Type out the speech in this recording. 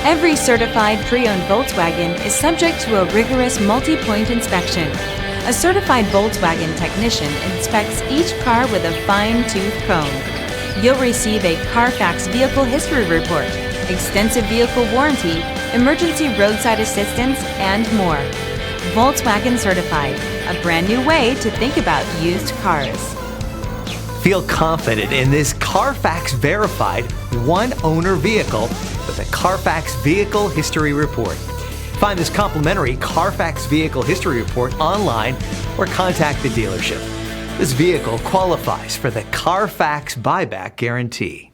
Every certified pre-owned Volkswagen is subject to a rigorous multi-point inspection. A certified Volkswagen technician inspects each car with a fine-tooth comb. You'll receive a Carfax Vehicle History Report, extensive vehicle warranty, emergency roadside assistance, and more. Volkswagen Certified, a brand new way to think about used cars. Feel confident in this Carfax verified one-owner vehicle with a Carfax Vehicle History Report. Find this complimentary Carfax Vehicle History Report online or contact the dealership. This vehicle qualifies for the Carfax Buyback Guarantee.